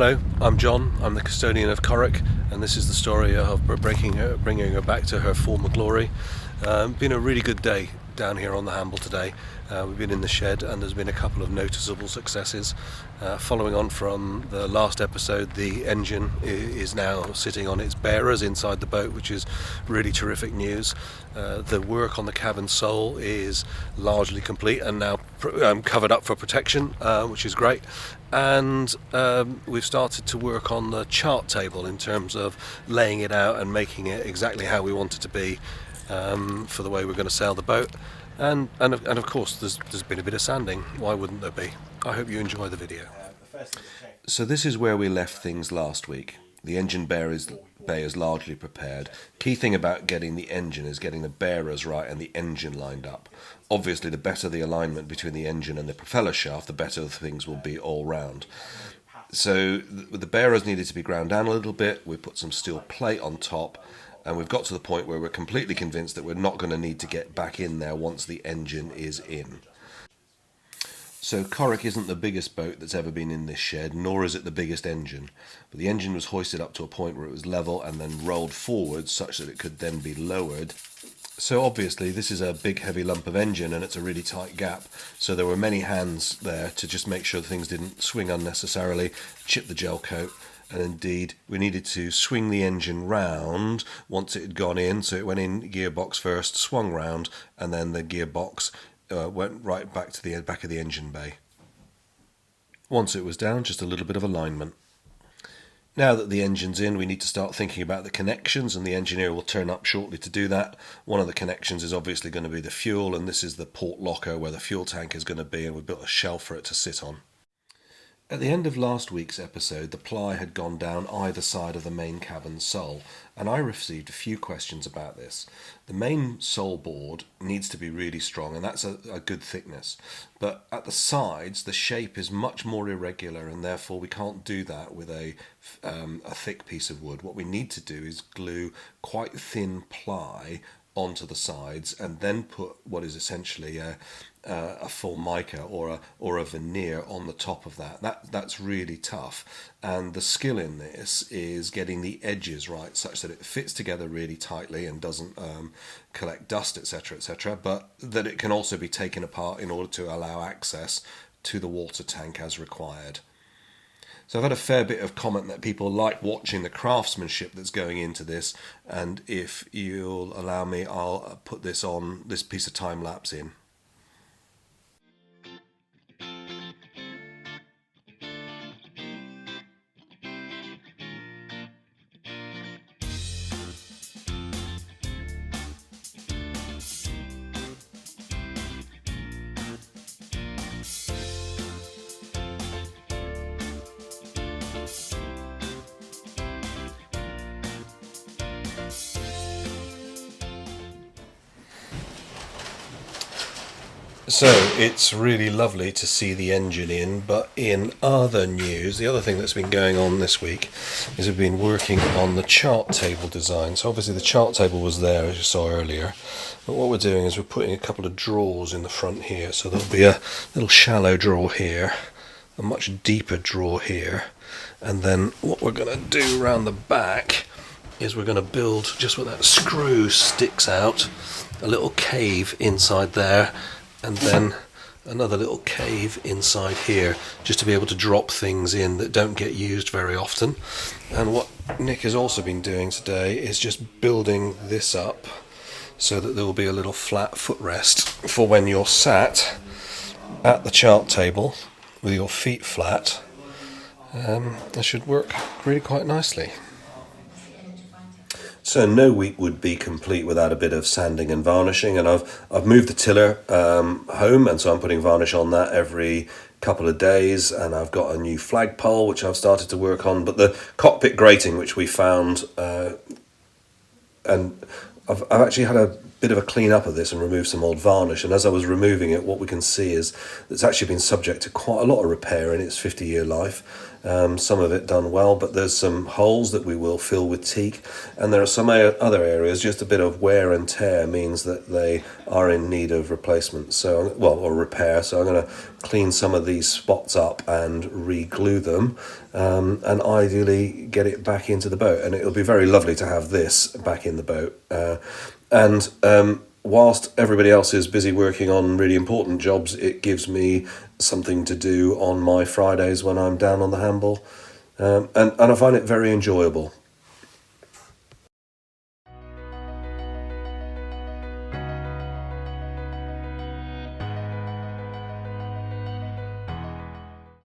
Hello, I'm John. I'm the custodian of Corrick, and this is the story of bringing her back to her former glory. Been a really good day down here on the Hamble today. We've been in the shed, and there's been a couple of noticeable successes. Following on from the last episode, the engine is now sitting on its bearers inside the boat, which is really terrific news. The work on the cabin sole is largely complete and now covered up for protection, which is great. And we've started to work on the chart table in terms of laying it out and making it exactly how we want it to be for the way we're going to sail the boat. And of course there's been a bit of sanding. Why wouldn't there be? I hope you enjoy the video. So this is where we left things last week. The engine bay is largely prepared. Key thing about getting the engine is getting the bearers right and the engine lined up. Obviously, the better the alignment between the engine and the propeller shaft, the better things will be all round. So the bearers needed to be ground down a little bit. We put some steel plate on top, and we've got to the point where we're completely convinced that we're not going to need to get back in there once the engine is in. So Corrick isn't the biggest boat that's ever been in this shed, nor is it the biggest engine. But the engine was hoisted up to a point where it was level and then rolled forward such that it could then be lowered. So obviously this is a big heavy lump of engine and it's a really tight gap. So there were many hands there to just make sure things didn't swing unnecessarily, chip the gel coat. And indeed, we needed to swing the engine round once it had gone in. So it went in gearbox first, swung round, and then the gearbox went right back to the back of the engine bay. Once it was down, just a little bit of alignment. Now that the engine's in, we need to start thinking about the connections, and the engineer will turn up shortly to do that. One of the connections is obviously going to be the fuel, and this is the port locker where the fuel tank is going to be, and we've built a shelf for it to sit on. At the end of last week's episode, the ply had gone down either side of the main cabin sole, and I received a few questions about this. The main sole board needs to be really strong, and that's a good thickness. But at the sides, the shape is much more irregular, and therefore we can't do that with a thick piece of wood. What we need to do is glue quite thin ply onto the sides and then put what is essentially a formica or a veneer on the top of that. That's really tough, and the skill in this is getting the edges right such that it fits together really tightly and doesn't collect dust, etc., but that it can also be taken apart in order to allow access to the water tank as required. So I've had a fair bit of comment that people like watching the craftsmanship that's going into this, and if you'll allow me, I'll put this piece of time lapse in. So it's really lovely to see the engine in, but in other news, the other thing that's been going on this week is we've been working on the chart table design. So obviously the chart table was there, as you saw earlier, but what we're doing is we're putting a couple of drawers in the front here. So there'll be a little shallow drawer here, a much deeper drawer here, and then what we're going to do around the back is we're going to build, just where that screw sticks out, a little cave inside there, and then another little cave inside here, just to be able to drop things in that don't get used very often. And what Nick has also been doing today is just building this up so that there will be a little flat footrest for when you're sat at the chart table with your feet flat. That should work really quite nicely. So no week would be complete without a bit of sanding and varnishing, and I've moved the tiller home, and so I'm putting varnish on that every couple of days, and I've got a new flagpole which I've started to work on. But the cockpit grating which we found, and I've actually had a bit of a clean up of this and remove some old varnish. And as I was removing it, what we can see is it's actually been subject to quite a lot of repair in its 50-year life. Some of it done well, but there's some holes that we will fill with teak, and there are some other areas, just a bit of wear and tear means that they are in need of replacement, so, well, or repair. So I'm going to clean some of these spots up and re-glue them, and ideally get it back into the boat. And it'll be very lovely to have this back in the boat. Whilst everybody else is busy working on really important jobs, it gives me something to do on my Fridays when I'm down on the Hamble, and I find it very enjoyable.